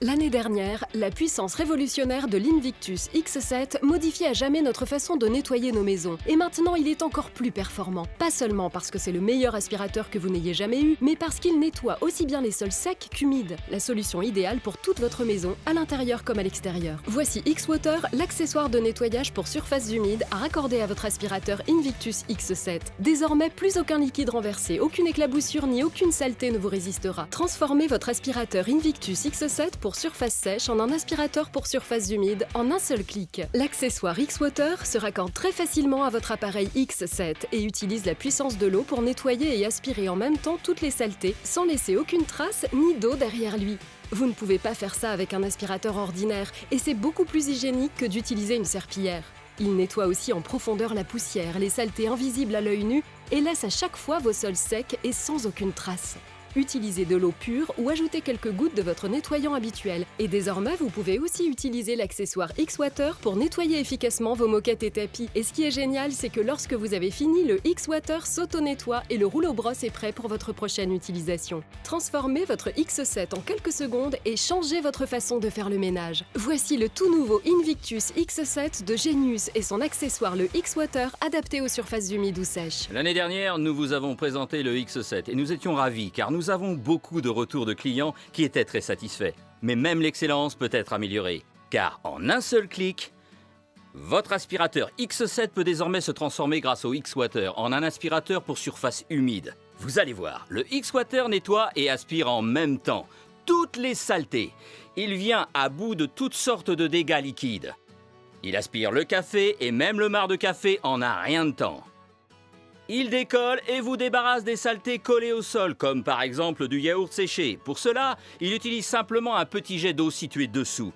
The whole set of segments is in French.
L'année dernière, la puissance révolutionnaire de l'Invictus X7 modifie à jamais notre façon de nettoyer nos maisons. Et maintenant, il est encore plus performant. Pas seulement parce que c'est le meilleur aspirateur que vous n'ayez jamais eu, mais parce qu'il nettoie aussi bien les sols secs qu'humides. La solution idéale pour toute votre maison, à l'intérieur comme à l'extérieur. Voici X-Water, l'accessoire de nettoyage pour surfaces humides à raccorder à votre aspirateur Invictus X7. Désormais, plus aucun liquide renversé, aucune éclaboussure ni aucune saleté ne vous résistera. Transformez votre aspirateur Invictus X7 pour surface sèche en un aspirateur pour surface humide en un seul clic. L'accessoire X-Water se raccorde très facilement à votre appareil X7 et utilise la puissance de l'eau pour nettoyer et aspirer en même temps toutes les saletés sans laisser aucune trace ni d'eau derrière lui. Vous ne pouvez pas faire ça avec un aspirateur ordinaire et c'est beaucoup plus hygiénique que d'utiliser une serpillière. Il nettoie aussi en profondeur la poussière, les saletés invisibles à l'œil nu et laisse à chaque fois vos sols secs et sans aucune trace. Utilisez de l'eau pure ou ajoutez quelques gouttes de votre nettoyant habituel. Et désormais, vous pouvez aussi utiliser l'accessoire X-Water pour nettoyer efficacement vos moquettes et tapis. Et ce qui est génial, c'est que lorsque vous avez fini, le X-Water s'auto-nettoie et le rouleau brosse est prêt pour votre prochaine utilisation. Transformez votre X7 en quelques secondes et changez votre façon de faire le ménage. Voici le tout nouveau Invictus X7 de Genius et son accessoire le X-Water adapté aux surfaces humides ou sèches. L'année dernière, nous vous avons présenté le X7 et nous étions ravis car nous avons beaucoup de retours de clients qui étaient très satisfaits. Mais même l'excellence peut être améliorée, car en un seul clic, votre aspirateur X7 peut désormais se transformer grâce au X-Water en un aspirateur pour surface humide. Vous allez voir, le X-Water nettoie et aspire en même temps toutes les saletés. Il vient à bout de toutes sortes de dégâts liquides. Il aspire le café et même le marc de café en un rien de temps. Il décolle et vous débarrasse des saletés collées au sol, comme par exemple du yaourt séché. Pour cela, il utilise simplement un petit jet d'eau situé dessous.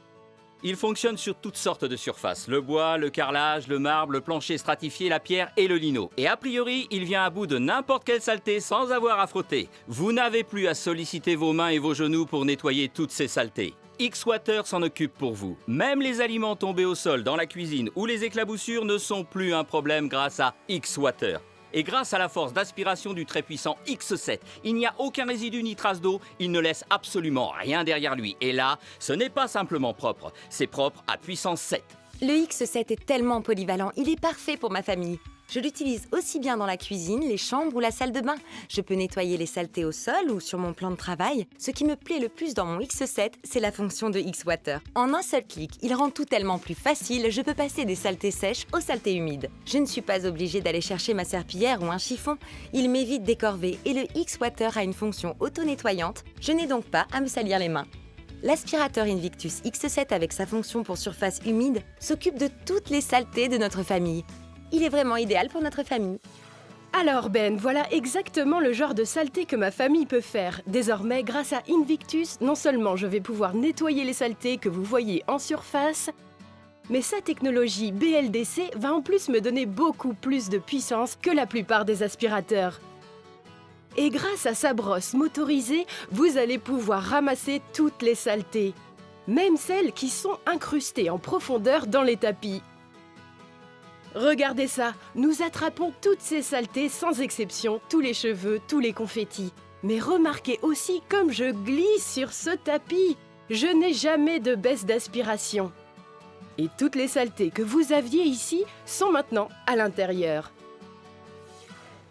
Il fonctionne sur toutes sortes de surfaces, le bois, le carrelage, le marbre, le plancher stratifié, la pierre et le lino. Et a priori, il vient à bout de n'importe quelle saleté sans avoir à frotter. Vous n'avez plus à solliciter vos mains et vos genoux pour nettoyer toutes ces saletés. X-Water s'en occupe pour vous. Même les aliments tombés au sol dans la cuisine ou les éclaboussures ne sont plus un problème grâce à X-Water. Et grâce à la force d'aspiration du très puissant X7, il n'y a aucun résidu ni trace d'eau, il ne laisse absolument rien derrière lui. Et là, ce n'est pas simplement propre, c'est propre à puissance 7. Le X7 est tellement polyvalent, il est parfait pour ma famille. Je l'utilise aussi bien dans la cuisine, les chambres ou la salle de bain. Je peux nettoyer les saletés au sol ou sur mon plan de travail. Ce qui me plaît le plus dans mon X7, c'est la fonction de X-Water. En un seul clic, il rend tout tellement plus facile, je peux passer des saletés sèches aux saletés humides. Je ne suis pas obligée d'aller chercher ma serpillière ou un chiffon. Il m'évite des corvées et le X-Water a une fonction auto-nettoyante. Je n'ai donc pas à me salir les mains. L'aspirateur Invictus X7 avec sa fonction pour surface humide s'occupe de toutes les saletés de notre famille. Il est vraiment idéal pour notre famille. Alors Ben, voilà exactement le genre de saleté que ma famille peut faire. Désormais, grâce à Invictus, non seulement je vais pouvoir nettoyer les saletés que vous voyez en surface, mais sa technologie BLDC va en plus me donner beaucoup plus de puissance que la plupart des aspirateurs. Et grâce à sa brosse motorisée, vous allez pouvoir ramasser toutes les saletés, même celles qui sont incrustées en profondeur dans les tapis. Regardez ça, nous attrapons toutes ces saletés sans exception, tous les cheveux, tous les confettis. Mais remarquez aussi comme je glisse sur ce tapis. Je n'ai jamais de baisse d'aspiration. Et toutes les saletés que vous aviez ici sont maintenant à l'intérieur.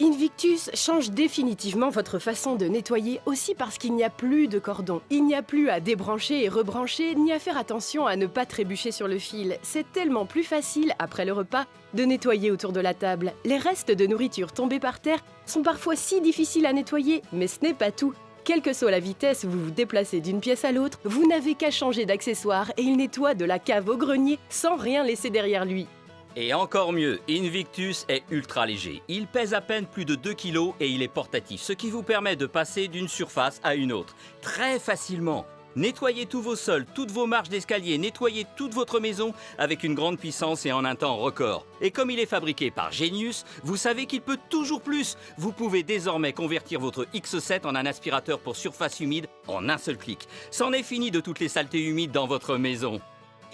Invictus change définitivement votre façon de nettoyer aussi parce qu'il n'y a plus de cordon. Il n'y a plus à débrancher et rebrancher, ni à faire attention à ne pas trébucher sur le fil. C'est tellement plus facile, après le repas, de nettoyer autour de la table. Les restes de nourriture tombés par terre sont parfois si difficiles à nettoyer, mais ce n'est pas tout. Quelle que soit la vitesse où vous vous déplacez d'une pièce à l'autre, vous n'avez qu'à changer d'accessoire et il nettoie de la cave au grenier sans rien laisser derrière lui. Et encore mieux, Invictus est ultra léger. Il pèse à peine plus de 2 kg et il est portatif, ce qui vous permet de passer d'une surface à une autre très facilement. Nettoyez tous vos sols, toutes vos marches d'escalier, nettoyez toute votre maison avec une grande puissance et en un temps record. Et comme il est fabriqué par Genius, vous savez qu'il peut toujours plus. Vous pouvez désormais convertir votre X7 en un aspirateur pour surface humide en un seul clic. C'en est fini de toutes les saletés humides dans votre maison.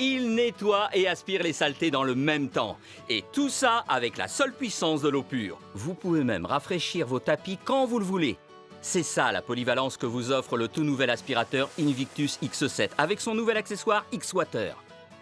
Il nettoie et aspire les saletés dans le même temps. Et tout ça avec la seule puissance de l'eau pure. Vous pouvez même rafraîchir vos tapis quand vous le voulez. C'est ça la polyvalence que vous offre le tout nouvel aspirateur Invictus X7 avec son nouvel accessoire X-Water.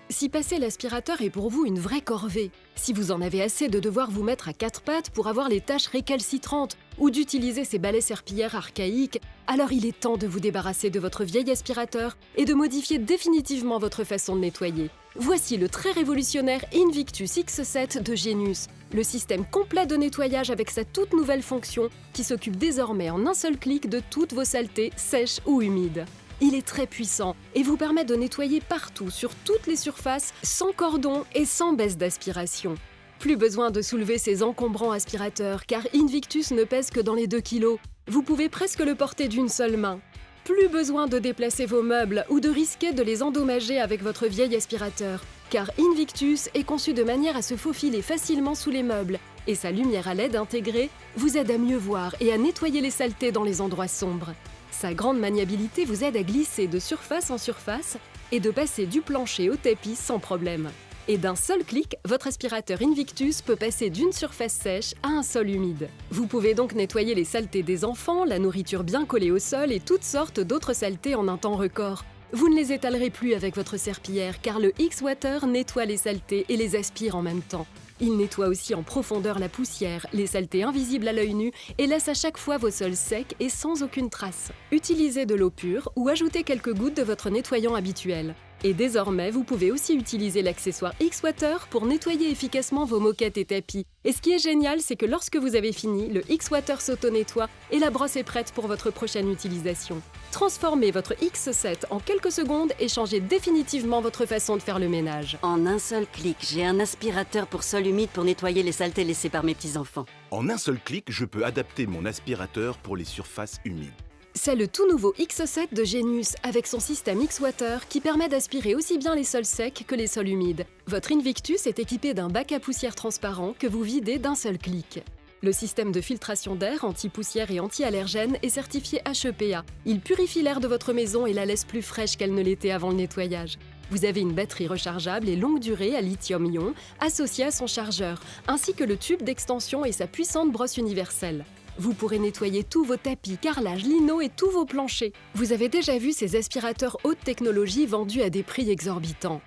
Si passer l'aspirateur est pour vous une vraie corvée, si vous en avez assez de devoir vous mettre à quatre pattes pour avoir les tâches récalcitrantes ou d'utiliser ces balais serpillères archaïques, alors il est temps de vous débarrasser de votre vieil aspirateur et de modifier définitivement votre façon de nettoyer. Voici le très révolutionnaire Invictus X7 de Genius, le système complet de nettoyage avec sa toute nouvelle fonction qui s'occupe désormais en un seul clic de toutes vos saletés, sèches ou humides. Il est très puissant et vous permet de nettoyer partout, sur toutes les surfaces, sans cordon et sans baisse d'aspiration. Plus besoin de soulever ces encombrants aspirateurs, car Invictus ne pèse que dans les 2 kilos. Vous pouvez presque le porter d'une seule main. Plus besoin de déplacer vos meubles ou de risquer de les endommager avec votre vieil aspirateur, car Invictus est conçu de manière à se faufiler facilement sous les meubles, et sa lumière à LED intégrée vous aide à mieux voir et à nettoyer les saletés dans les endroits sombres. Sa grande maniabilité vous aide à glisser de surface en surface et de passer du plancher au tapis sans problème. Et d'un seul clic, votre aspirateur Invictus peut passer d'une surface sèche à un sol humide. Vous pouvez donc nettoyer les saletés des enfants, la nourriture bien collée au sol et toutes sortes d'autres saletés en un temps record. Vous ne les étalerez plus avec votre serpillière car le X-Water nettoie les saletés et les aspire en même temps. Il nettoie aussi en profondeur la poussière, les saletés invisibles à l'œil nu et laisse à chaque fois vos sols secs et sans aucune trace. Utilisez de l'eau pure ou ajoutez quelques gouttes de votre nettoyant habituel. Et désormais, vous pouvez aussi utiliser l'accessoire X-Water pour nettoyer efficacement vos moquettes et tapis. Et ce qui est génial, c'est que lorsque vous avez fini, le X-Water s'auto-nettoie et la brosse est prête pour votre prochaine utilisation. Transformez votre X7 en quelques secondes et changez définitivement votre façon de faire le ménage. En un seul clic, j'ai un aspirateur pour sol humide pour nettoyer les saletés laissées par mes petits-enfants. En un seul clic, je peux adapter mon aspirateur pour les surfaces humides. C'est le tout nouveau X7 de Genius avec son système X-Water qui permet d'aspirer aussi bien les sols secs que les sols humides. Votre Invictus est équipé d'un bac à poussière transparent que vous videz d'un seul clic. Le système de filtration d'air anti-poussière et anti-allergène est certifié HEPA. Il purifie l'air de votre maison et la laisse plus fraîche qu'elle ne l'était avant le nettoyage. Vous avez une batterie rechargeable et longue durée à lithium-ion associée à son chargeur, ainsi que le tube d'extension et sa puissante brosse universelle. Vous pourrez nettoyer tous vos tapis, carrelages, lino et tous vos planchers. Vous avez déjà vu ces aspirateurs haute technologie vendus à des prix exorbitants.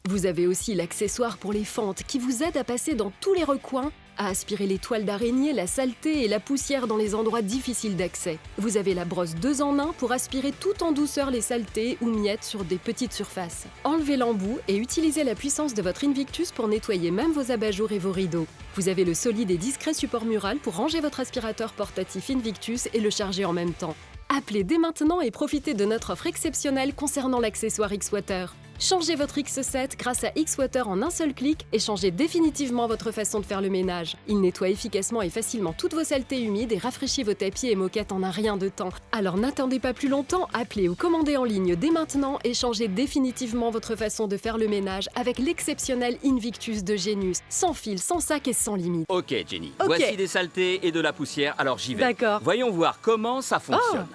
Vous avez aussi l'accessoire pour les fentes qui vous aide à passer dans tous les recoins, à aspirer les toiles d'araignée, la saleté et la poussière dans les endroits difficiles d'accès. Vous avez la brosse 2 en 1 pour aspirer tout en douceur les saletés ou miettes sur des petites surfaces. Enlevez l'embout et utilisez la puissance de votre Invictus pour nettoyer même vos abat-jours et vos rideaux. Vous avez le solide et discret support mural pour ranger votre aspirateur portatif Invictus et le charger en même temps. Appelez dès maintenant et profitez de notre offre exceptionnelle concernant l'accessoire X-Water. Changez votre X7 grâce à X-Water en un seul clic et changez définitivement votre façon de faire le ménage. Il nettoie efficacement et facilement toutes vos saletés humides et rafraîchit vos tapis et moquettes en un rien de temps. Alors n'attendez pas plus longtemps, appelez ou commandez en ligne dès maintenant et changez définitivement votre façon de faire le ménage avec l'exceptionnel Invictus de Genius. Sans fil, sans sac et sans limite. Ok Jenny, Ok. voici des saletés et de la poussière, alors j'y vais. D'accord. Voyons voir comment ça fonctionne.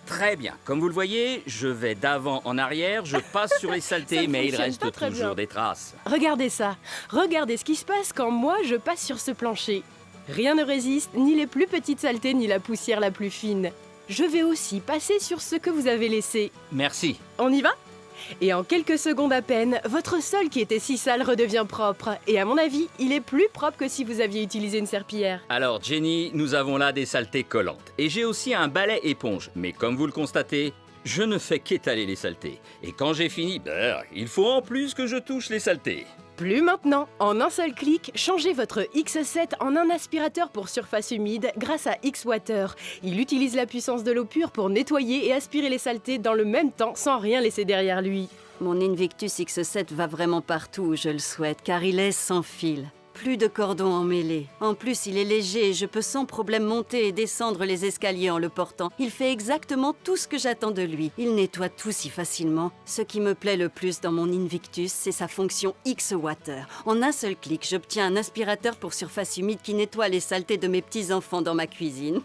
Très bien, comme vous le voyez, je vais d'avant en arrière, je passe sur les Ça saletés, ne mais il fonctionne reste pas très toujours bien. des traces. Regardez ça. Regardez ce qui se passe quand moi je passe sur ce plancher. Rien ne résiste, ni les plus petites saletés, ni la poussière la plus fine. Je vais aussi passer sur ce que vous avez laissé. Merci. On y va ? Et en quelques secondes à peine, votre sol qui était si sale redevient propre. Et à mon avis, il est plus propre que si vous aviez utilisé une serpillière. Alors Jenny, nous avons là des saletés collantes. Et j'ai aussi un balai éponge. Mais comme vous le constatez, je ne fais qu'étaler les saletés. Et quand j'ai fini, il faut en plus que je touche les saletés. Plus maintenant, en un seul clic, changez votre X7 en un aspirateur pour surface humide grâce à X-Water. Il utilise la puissance de l'eau pure pour nettoyer et aspirer les saletés dans le même temps sans rien laisser derrière lui. Mon Invictus X7 va vraiment partout où je le souhaite, car il est sans fil. Plus de cordons emmêlés. En plus, il est léger et je peux sans problème monter et descendre les escaliers en le portant. Il fait exactement tout ce que j'attends de lui. Il nettoie tout si facilement. Ce qui me plaît le plus dans mon Invictus, c'est sa fonction X-Water. En un seul clic, j'obtiens un aspirateur pour surface humide qui nettoie les saletés de mes petits-enfants dans ma cuisine.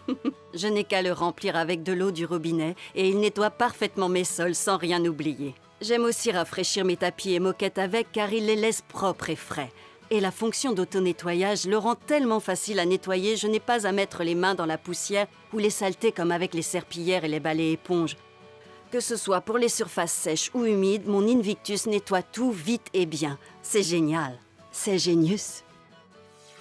Je n'ai qu'à le remplir avec de l'eau du robinet et il nettoie parfaitement mes sols sans rien oublier. J'aime aussi rafraîchir mes tapis et moquettes avec car il les laisse propres et frais. Et la fonction d'auto-nettoyage le rend tellement facile à nettoyer, je n'ai pas à mettre les mains dans la poussière ou les saletés comme avec les serpillières et les balais éponges. Que ce soit pour les surfaces sèches ou humides, mon Invictus nettoie tout vite et bien. C'est génial. C'est Genius.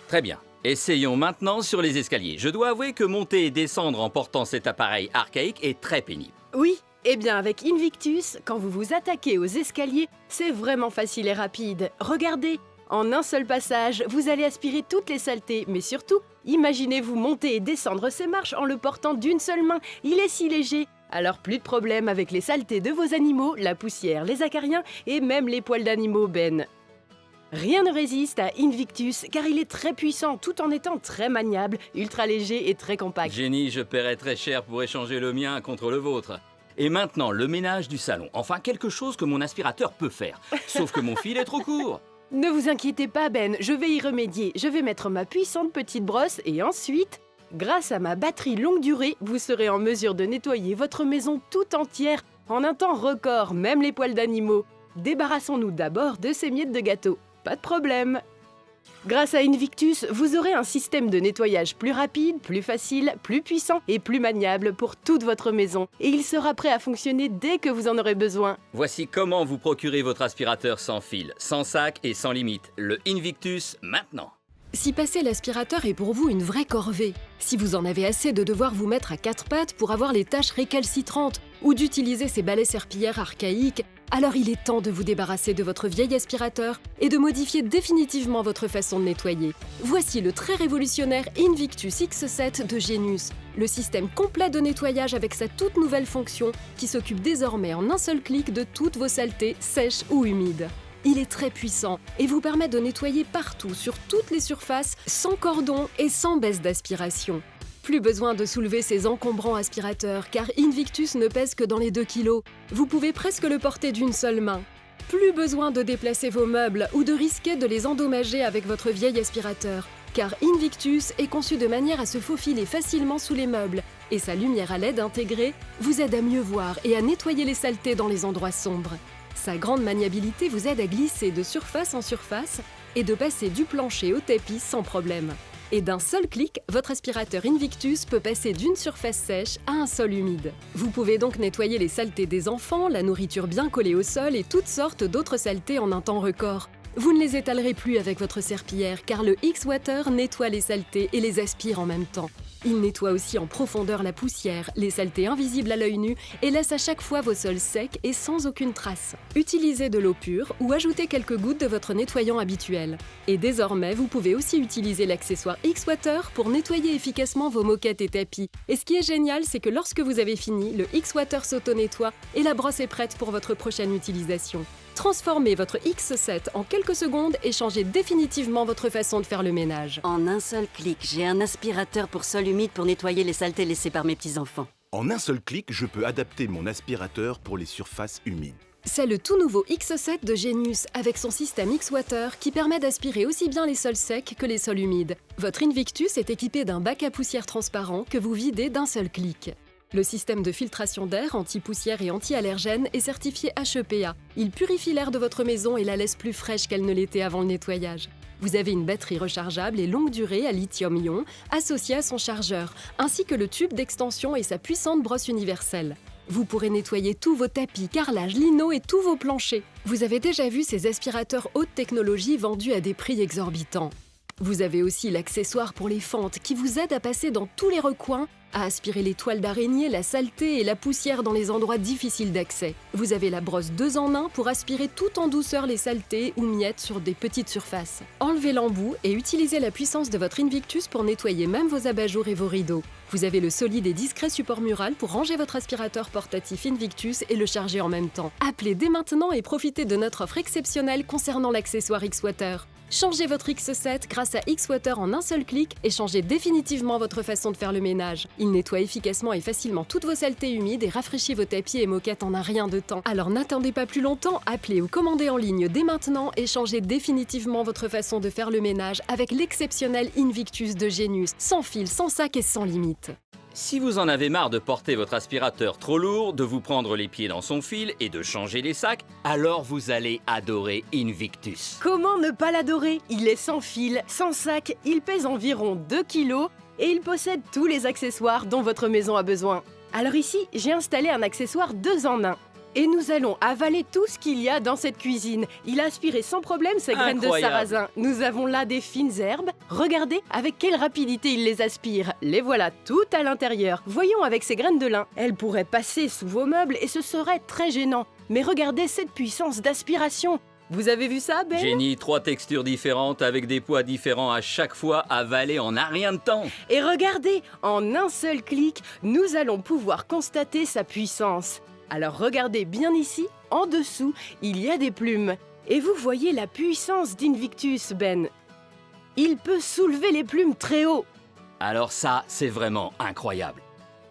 Très bien. Essayons maintenant sur les escaliers. Je dois avouer que monter et descendre en portant cet appareil archaïque est très pénible. Oui, eh bien avec Invictus, quand vous vous attaquez aux escaliers, c'est vraiment facile et rapide. Regardez, en un seul passage, vous allez aspirer toutes les saletés, mais surtout, imaginez-vous monter et descendre ces marches en le portant d'une seule main. Il est si léger. Alors plus de problème avec les saletés de vos animaux, la poussière, les acariens et même les poils d'animaux, Ben. Rien ne résiste à Invictus car il est très puissant tout en étant très maniable, ultra léger et très compact. Jenny, je paierais très cher pour échanger le mien contre le vôtre. Et maintenant, le ménage du salon. Enfin, quelque chose que mon aspirateur peut faire. Sauf que mon fil est trop court. Ne vous inquiétez pas, Ben, je vais y remédier. Je vais mettre ma puissante petite brosse et ensuite, grâce à ma batterie longue durée, vous serez en mesure de nettoyer votre maison tout entière en un temps record, même les poils d'animaux. Débarrassons-nous d'abord de ces miettes de gâteau. Pas de problème. Grâce à Invictus, vous aurez un système de nettoyage plus rapide, plus facile, plus puissant et plus maniable pour toute votre maison. Et il sera prêt à fonctionner dès que vous en aurez besoin. Voici comment vous procurez votre aspirateur sans fil, sans sac et sans limite. Le Invictus maintenant. Si passer l'aspirateur est pour vous une vraie corvée, si vous en avez assez de devoir vous mettre à quatre pattes pour avoir les tâches récalcitrantes ou d'utiliser ces balais serpillères archaïques, alors il est temps de vous débarrasser de votre vieil aspirateur et de modifier définitivement votre façon de nettoyer. Voici le très révolutionnaire Invictus X7 de Genius, le système complet de nettoyage avec sa toute nouvelle fonction qui s'occupe désormais en un seul clic de toutes vos saletés, sèches ou humides. Il est très puissant et vous permet de nettoyer partout, sur toutes les surfaces, sans cordon et sans baisse d'aspiration. Plus besoin de soulever ces encombrants aspirateurs, car Invictus ne pèse que dans les 2 kilos. Vous pouvez presque le porter d'une seule main. Plus besoin de déplacer vos meubles ou de risquer de les endommager avec votre vieil aspirateur, car Invictus est conçu de manière à se faufiler facilement sous les meubles, et sa lumière à LED intégrée vous aide à mieux voir et à nettoyer les saletés dans les endroits sombres. Sa grande maniabilité vous aide à glisser de surface en surface et de passer du plancher au tapis sans problème. Et d'un seul clic, votre aspirateur Invictus peut passer d'une surface sèche à un sol humide. Vous pouvez donc nettoyer les saletés des enfants, la nourriture bien collée au sol et toutes sortes d'autres saletés en un temps record. Vous ne les étalerez plus avec votre serpillière car le X-Water nettoie les saletés et les aspire en même temps. Il nettoie aussi en profondeur la poussière, les saletés invisibles à l'œil nu et laisse à chaque fois vos sols secs et sans aucune trace. Utilisez de l'eau pure ou ajoutez quelques gouttes de votre nettoyant habituel. Et désormais, vous pouvez aussi utiliser l'accessoire X-Water pour nettoyer efficacement vos moquettes et tapis. Et ce qui est génial, c'est que lorsque vous avez fini, le X-Water s'auto-nettoie et la brosse est prête pour votre prochaine utilisation. Transformez votre X7 en quelques secondes et changez définitivement votre façon de faire le ménage. En un seul clic, j'ai un aspirateur pour sol humide pour nettoyer les saletés laissées par mes petits-enfants. En un seul clic, je peux adapter mon aspirateur pour les surfaces humides. C'est le tout nouveau X7 de Genius avec son système X-Water qui permet d'aspirer aussi bien les sols secs que les sols humides. Votre Invictus est équipé d'un bac à poussière transparent que vous videz d'un seul clic. Le système de filtration d'air anti-poussière et anti-allergène est certifié HEPA. Il purifie l'air de votre maison et la laisse plus fraîche qu'elle ne l'était avant le nettoyage. Vous avez une batterie rechargeable et longue durée à lithium-ion associée à son chargeur, ainsi que le tube d'extension et sa puissante brosse universelle. Vous pourrez nettoyer tous vos tapis, carrelages, lino et tous vos planchers. Vous avez déjà vu ces aspirateurs haute technologie vendus à des prix exorbitants. Vous avez aussi l'accessoire pour les fentes qui vous aide à passer dans tous les recoins, à aspirer les toiles d'araignée, la saleté et la poussière dans les endroits difficiles d'accès. Vous avez la brosse 2 en 1 pour aspirer tout en douceur les saletés ou miettes sur des petites surfaces. Enlevez l'embout et utilisez la puissance de votre Invictus pour nettoyer même vos abat-jours et vos rideaux. Vous avez le solide et discret support mural pour ranger votre aspirateur portatif Invictus et le charger en même temps. Appelez dès maintenant et profitez de notre offre exceptionnelle concernant l'accessoire X-Water. Changez votre X7 grâce à X-Water en un seul clic et changez définitivement votre façon de faire le ménage. Il nettoie efficacement et facilement toutes vos saletés humides et rafraîchit vos tapis et moquettes en un rien de temps. Alors n'attendez pas plus longtemps, appelez ou commandez en ligne dès maintenant et changez définitivement votre façon de faire le ménage avec l'exceptionnel Invictus de Genius, sans fil, sans sac et sans limite. Si vous en avez marre de porter votre aspirateur trop lourd, de vous prendre les pieds dans son fil et de changer les sacs, alors vous allez adorer Invictus. Comment ne pas l'adorer? Il est sans fil, sans sac, il pèse environ 2 kilos et il possède tous les accessoires dont votre maison a besoin. Alors ici, j'ai installé un accessoire 2 en 1. Et nous allons avaler tout ce qu'il y a dans cette cuisine. Il a aspiré sans problème ces graines de Incroyable. sarrasin. Nous avons là des fines herbes. Regardez avec quelle rapidité il les aspire. Les voilà toutes à l'intérieur. Voyons avec ces graines de lin. Elles pourraient passer sous vos meubles et ce serait très gênant. Mais regardez cette puissance d'aspiration. Vous avez vu ça, Ben? Jenny, 3 textures différentes avec des poids différents à chaque fois, avalées en un rien de temps. Et regardez, en un seul clic, nous allons pouvoir constater sa puissance. Alors regardez bien ici, en dessous, il y a des plumes. Et vous voyez la puissance d'Invictus, Ben. Il peut soulever les plumes très haut. Alors ça, c'est vraiment incroyable.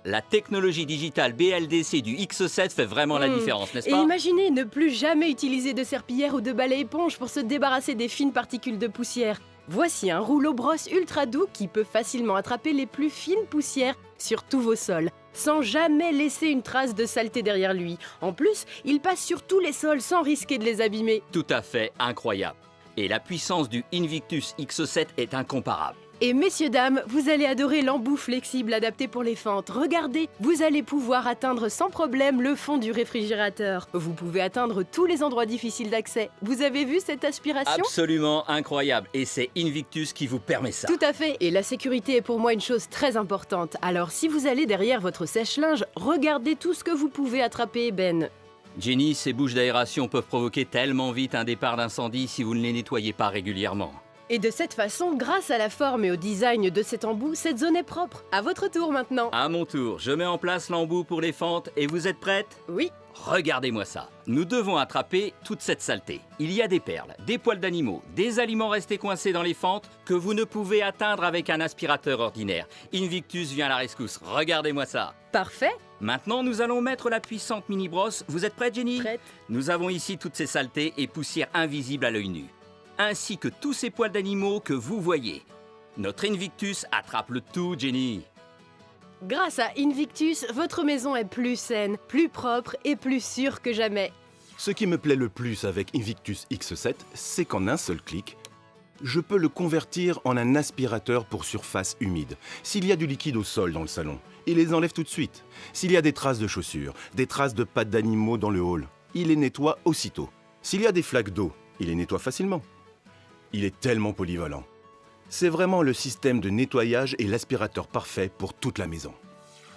La technologie digitale BLDC du X7 fait vraiment la différence, n'est-ce Et pas? imaginez ne plus jamais utiliser de serpillière ou de balai éponge pour se débarrasser des fines particules de poussière. Voici un rouleau brosse ultra doux qui peut facilement attraper les plus fines poussières sur tous vos sols, sans jamais laisser une trace de saleté derrière lui. En plus, il passe sur tous les sols sans risquer de les abîmer. Tout à fait incroyable. Et la puissance du Invictus X7 est incomparable. Et messieurs, dames, vous allez adorer l'embout flexible adapté pour les fentes. Regardez, vous allez pouvoir atteindre sans problème le fond du réfrigérateur. Vous pouvez atteindre tous les endroits difficiles d'accès. Vous avez vu cette aspiration? Absolument incroyable. Et c'est Invictus qui vous permet ça. Tout à fait. Et la sécurité est pour moi une chose très importante. Alors si vous allez derrière votre sèche-linge, regardez tout ce que vous pouvez attraper, Ben. Jenny, ces bouches d'aération peuvent provoquer tellement vite un départ d'incendie si vous ne les nettoyez pas régulièrement. Et de cette façon, grâce à la forme et au design de cet embout, cette zone est propre. À votre tour maintenant. À mon tour, je mets en place l'embout pour les fentes et vous êtes prêtes? Oui. Regardez-moi ça. Nous devons attraper toute cette saleté. Il y a des perles, des poils d'animaux, des aliments restés coincés dans les fentes que vous ne pouvez atteindre avec un aspirateur ordinaire. Invictus vient à la rescousse. Regardez-moi ça. Parfait. Maintenant, nous allons mettre la puissante mini-brosse. Vous êtes prête, Jenny? Prête. Nous avons ici toutes ces saletés et poussières invisibles à l'œil nu, ainsi que tous ces poils d'animaux que vous voyez. Notre Invictus attrape le tout, Jenny. Grâce à Invictus, votre maison est plus saine, plus propre et plus sûre que jamais. Ce qui me plaît le plus avec Invictus X7, c'est qu'en un seul clic, je peux le convertir en un aspirateur pour surface humide. S'il y a du liquide au sol dans le salon, il les enlève tout de suite. S'il y a des traces de chaussures, des traces de pattes d'animaux dans le hall, il les nettoie aussitôt. S'il y a des flaques d'eau, il les nettoie facilement. Il est tellement polyvalent. C'est vraiment le système de nettoyage et l'aspirateur parfait pour toute la maison.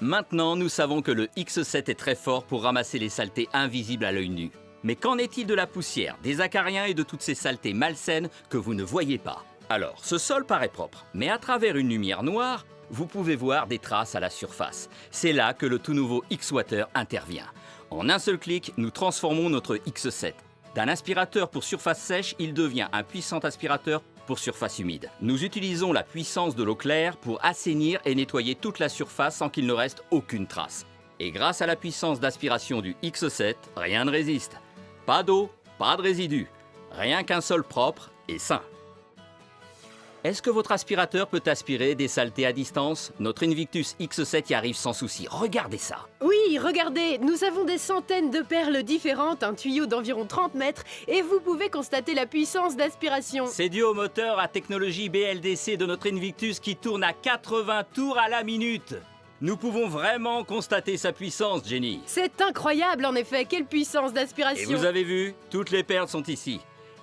Maintenant, nous savons que le X7 est très fort pour ramasser les saletés invisibles à l'œil nu. Mais qu'en est-il de la poussière, des acariens et de toutes ces saletés malsaines que vous ne voyez pas? Alors, ce sol paraît propre, mais à travers une lumière noire, vous pouvez voir des traces à la surface. C'est là que le tout nouveau X-Water intervient. En un seul clic, nous transformons notre X7. D'un aspirateur pour surface sèche, il devient un puissant aspirateur pour surface humide. Nous utilisons la puissance de l'eau claire pour assainir et nettoyer toute la surface sans qu'il ne reste aucune trace. Et grâce à la puissance d'aspiration du X7, rien ne résiste. Pas d'eau, pas de résidus. Rien qu'un sol propre et sain. Est-ce que votre aspirateur peut aspirer des saletés à distance? Notre Invictus X7 y arrive sans souci. Regardez ça. Oui, regardez, nous avons des centaines de perles différentes, un tuyau d'environ 30 mètres, et vous pouvez constater la puissance d'aspiration. C'est dû au moteur à technologie BLDC de notre Invictus qui tourne à 80 tours à la minute. Nous pouvons vraiment constater sa puissance, Jenny. C'est incroyable en effet, quelle puissance Et d'aspiration. vous avez vu, toutes les perles sont ici.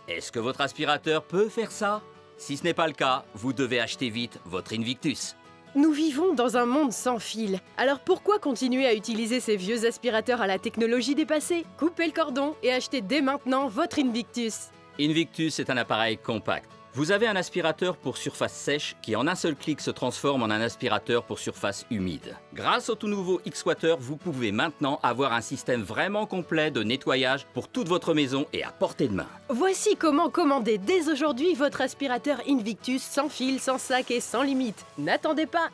Est-ce que votre aspirateur peut faire ça? Si ce n'est pas le cas, vous devez acheter vite votre Invictus. Nous vivons dans un monde sans fil. Alors pourquoi continuer à utiliser ces vieux aspirateurs à la technologie dépassée? Coupez le cordon et achetez dès maintenant votre Invictus. Invictus est un appareil compact. Vous avez un aspirateur pour surface sèche qui en un seul clic se transforme en un aspirateur pour surface humide. Grâce au tout nouveau X-Water, vous pouvez maintenant avoir un système vraiment complet de nettoyage pour toute votre maison et à portée de main. Voici comment commander dès aujourd'hui votre aspirateur Invictus sans fil, sans sac et sans limite. N'attendez pas.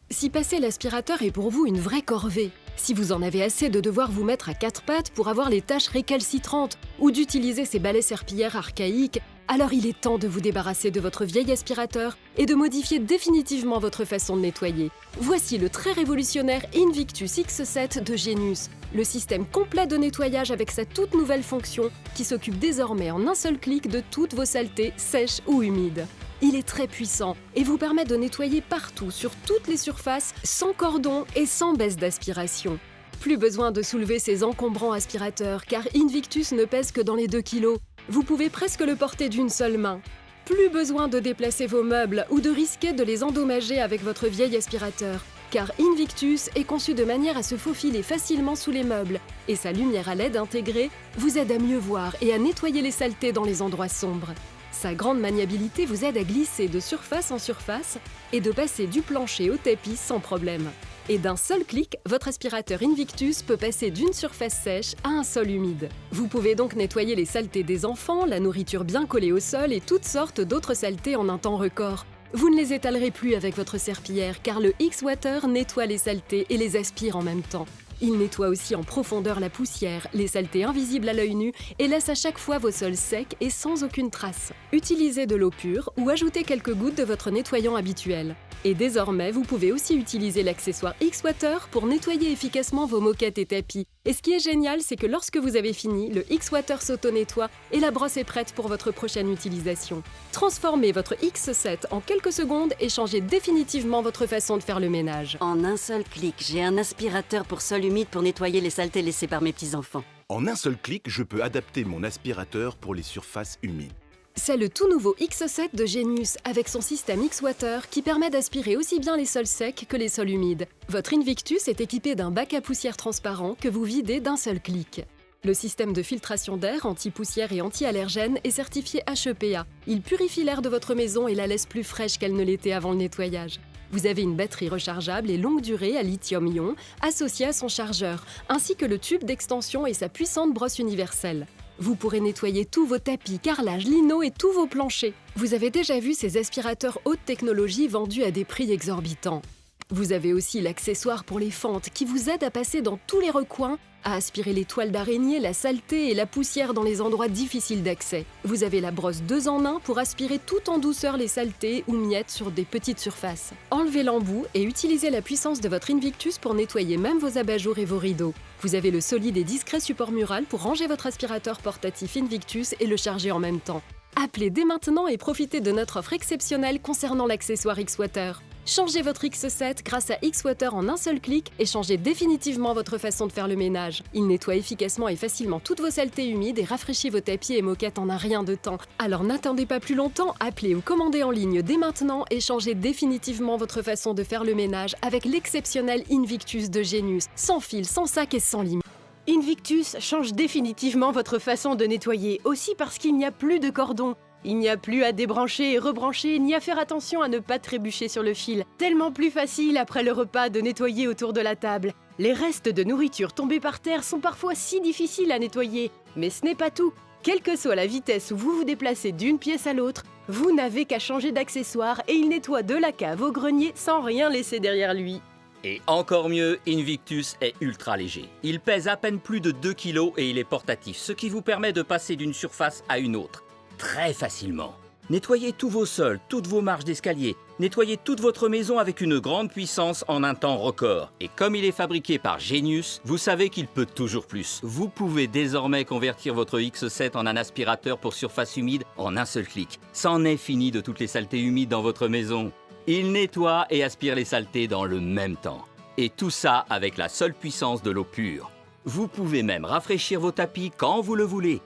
Si passer l'aspirateur est pour vous une vraie corvée, si vous en avez assez de devoir vous mettre à quatre pattes pour avoir les tâches récalcitrantes ou d'utiliser ces balais serpillères archaïques, Alors il est temps de vous débarrasser de votre vieil aspirateur et de modifier définitivement votre façon de nettoyer. Voici le très révolutionnaire Invictus X7 de Genius, le système complet de nettoyage avec sa toute nouvelle fonction qui s'occupe désormais en un seul clic de toutes vos saletés, sèches ou humides. Il est très puissant et vous permet de nettoyer partout, sur toutes les surfaces, sans cordon et sans baisse d'aspiration. Plus besoin de soulever ces encombrants aspirateurs car Invictus ne pèse que dans les 2 kg. Vous pouvez presque le porter d'une seule main. Plus besoin de déplacer vos meubles ou de risquer de les endommager avec votre vieil aspirateur, car Invictus est conçu de manière à se faufiler facilement sous les meubles et sa lumière à LED intégrée vous aide à mieux voir et à nettoyer les saletés dans les endroits sombres. Sa grande maniabilité vous aide à glisser de surface en surface et de passer du plancher au tapis sans problème. Et d'un seul clic, votre aspirateur Invictus peut passer d'une surface sèche à un sol humide. Vous pouvez donc nettoyer les saletés des enfants, la nourriture bien collée au sol et toutes sortes d'autres saletés en un temps record. Vous ne les étalerez plus avec votre serpillière car le X-Water nettoie les saletés et les aspire en même temps. Il nettoie aussi en profondeur la poussière, les saletés invisibles à l'œil nu et laisse à chaque fois vos sols secs et sans aucune trace. Utilisez de l'eau pure ou ajoutez quelques gouttes de votre nettoyant habituel. Et désormais, vous pouvez aussi utiliser l'accessoire X-Water pour nettoyer efficacement vos moquettes et tapis. Et ce qui est génial, c'est que lorsque vous avez fini, le X-Water s'auto-nettoie et la brosse est prête pour votre prochaine utilisation. Transformez votre X7 en quelques secondes et changez définitivement votre façon de faire le ménage. En un seul clic, j'ai un aspirateur pour sol humide pour nettoyer les saletés laissées par mes petits-enfants. En un seul clic, je peux adapter mon aspirateur pour les surfaces humides. C'est le tout nouveau X7 de Genius avec son système X-Water qui permet d'aspirer aussi bien les sols secs que les sols humides. Votre Invictus est équipé d'un bac à poussière transparent que vous videz d'un seul clic. Le système de filtration d'air anti-poussière et anti-allergène est certifié HEPA. Il purifie l'air de votre maison et la laisse plus fraîche qu'elle ne l'était avant le nettoyage. Vous avez une batterie rechargeable et longue durée à lithium-ion associée à son chargeur, ainsi que le tube d'extension et sa puissante brosse universelle. Vous pourrez nettoyer tous vos tapis, carrelages, lino et tous vos planchers. Vous avez déjà vu ces aspirateurs haute technologie vendus à des prix exorbitants. Vous avez aussi l'accessoire pour les fentes qui vous aide à passer dans tous les recoins, à aspirer les toiles d'araignée, la saleté et la poussière dans les endroits difficiles d'accès. Vous avez la brosse 2 en 1 pour aspirer tout en douceur les saletés ou miettes sur des petites surfaces. Enlevez l'embout et utilisez la puissance de votre Invictus pour nettoyer même vos abat-jours et vos rideaux. Vous avez le solide et discret support mural pour ranger votre aspirateur portatif Invictus et le charger en même temps. Appelez dès maintenant et profitez de notre offre exceptionnelle concernant l'accessoire X-Water. Changez votre X7 grâce à X-Water en un seul clic et changez définitivement votre façon de faire le ménage. Il nettoie efficacement et facilement toutes vos saletés humides et rafraîchit vos tapis et moquettes en un rien de temps. Alors n'attendez pas plus longtemps, appelez ou commandez en ligne dès maintenant et changez définitivement votre façon de faire le ménage avec l'exceptionnel Invictus de Genius, sans fil, sans sac et sans limite. Invictus change définitivement votre façon de nettoyer, aussi parce qu'il n'y a plus de cordon. Il n'y a plus à débrancher et rebrancher, ni à faire attention à ne pas trébucher sur le fil. Tellement plus facile après le repas de nettoyer autour de la table. Les restes de nourriture tombés par terre sont parfois si difficiles à nettoyer. Mais ce n'est pas tout. Quelle que soit la vitesse où vous vous déplacez d'une pièce à l'autre, vous n'avez qu'à changer d'accessoire et il nettoie de la cave au grenier sans rien laisser derrière lui. Et encore mieux, Invictus est ultra léger. Il pèse à peine plus de 2 kg et il est portatif, ce qui vous permet de passer d'une surface à une autre très facilement. Nettoyez tous vos sols, toutes vos marches d'escalier, nettoyez toute votre maison avec une grande puissance en un temps record. Et comme il est fabriqué par Genius, vous savez qu'il peut toujours plus. Vous pouvez désormais convertir votre X7 en un aspirateur pour surface humide en un seul clic. C'en est fini de toutes les saletés humides dans votre maison. Il nettoie et aspire les saletés dans le même temps. Et tout ça avec la seule puissance de l'eau pure. Vous pouvez même rafraîchir vos tapis quand vous le voulez.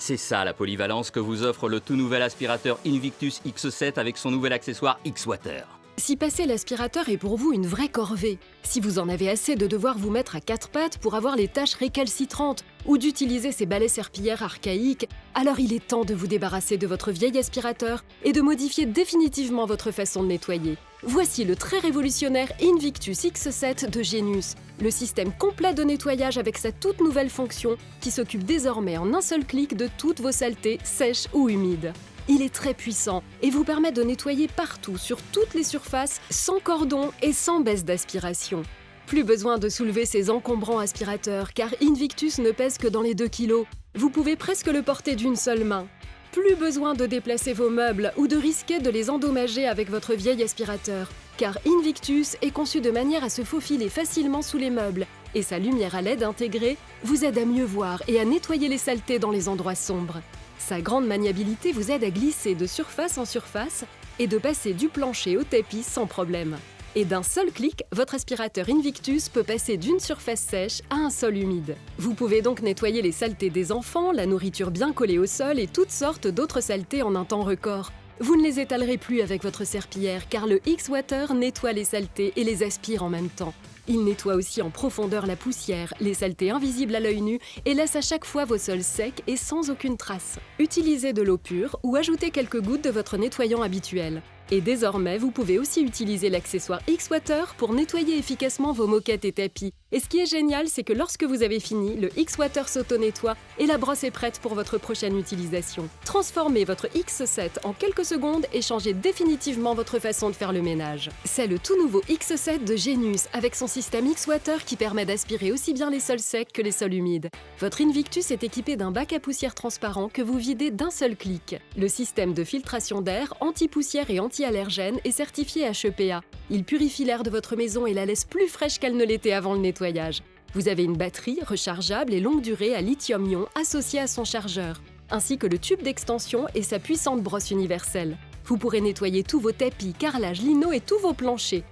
C'est ça la polyvalence que vous offre le tout nouvel aspirateur Invictus X7 avec son nouvel accessoire X-Water. Si passer l'aspirateur est pour vous une vraie corvée, si vous en avez assez de devoir vous mettre à 4 pattes pour avoir les tâches récalcitrantes ou d'utiliser ces balais serpillères archaïques, alors il est temps de vous débarrasser de votre vieil aspirateur et de modifier définitivement votre façon de nettoyer. Voici le très révolutionnaire Invictus X7 de Genius, le système complet de nettoyage avec sa toute nouvelle fonction qui s'occupe désormais en un seul clic de toutes vos saletés, sèches ou humides. Il est très puissant et vous permet de nettoyer partout, sur toutes les surfaces, sans cordon et sans baisse d'aspiration. Plus besoin de soulever ces encombrants aspirateurs car Invictus ne pèse que dans les 2 kg. Vous pouvez presque le porter d'une seule main. Plus besoin de déplacer vos meubles ou de risquer de les endommager avec votre vieil aspirateur, car Invictus est conçu de manière à se faufiler facilement sous les meubles et sa lumière à LED intégrée vous aide à mieux voir et à nettoyer les saletés dans les endroits sombres. Sa grande maniabilité vous aide à glisser de surface en surface et de passer du plancher au tapis sans problème. Et d'un seul clic, votre aspirateur Invictus peut passer d'une surface sèche à un sol humide. Vous pouvez donc nettoyer les saletés des enfants, la nourriture bien collée au sol et toutes sortes d'autres saletés en un temps record. Vous ne les étalerez plus avec votre serpillière car le X-Water nettoie les saletés et les aspire en même temps. Il nettoie aussi en profondeur la poussière, les saletés invisibles à l'œil nu et laisse à chaque fois vos sols secs et sans aucune trace. Utilisez de l'eau pure ou ajoutez quelques gouttes de votre nettoyant habituel. Et désormais, vous pouvez aussi utiliser l'accessoire X-Water pour nettoyer efficacement vos moquettes et tapis. Et ce qui est génial, c'est que lorsque vous avez fini, le X-Water s'auto-nettoie et la brosse est prête pour votre prochaine utilisation. Transformez votre X7 en quelques secondes et changez définitivement votre façon de faire le ménage. C'est le tout nouveau X7 de Genius avec son système X-Water qui permet d'aspirer aussi bien les sols secs que les sols humides. Votre Invictus est équipé d'un bac à poussière transparent que vous videz d'un seul clic. Le système de filtration d'air anti-poussière et anti-allergène est certifié HEPA. Il purifie l'air de votre maison et la laisse plus fraîche qu'elle ne l'était avant le nettoyage. Vous avez une batterie rechargeable et longue durée à lithium-ion associée à son chargeur, ainsi que le tube d'extension et sa puissante brosse universelle. Vous pourrez nettoyer tous vos tapis, carrelages, lino et tous vos planchers.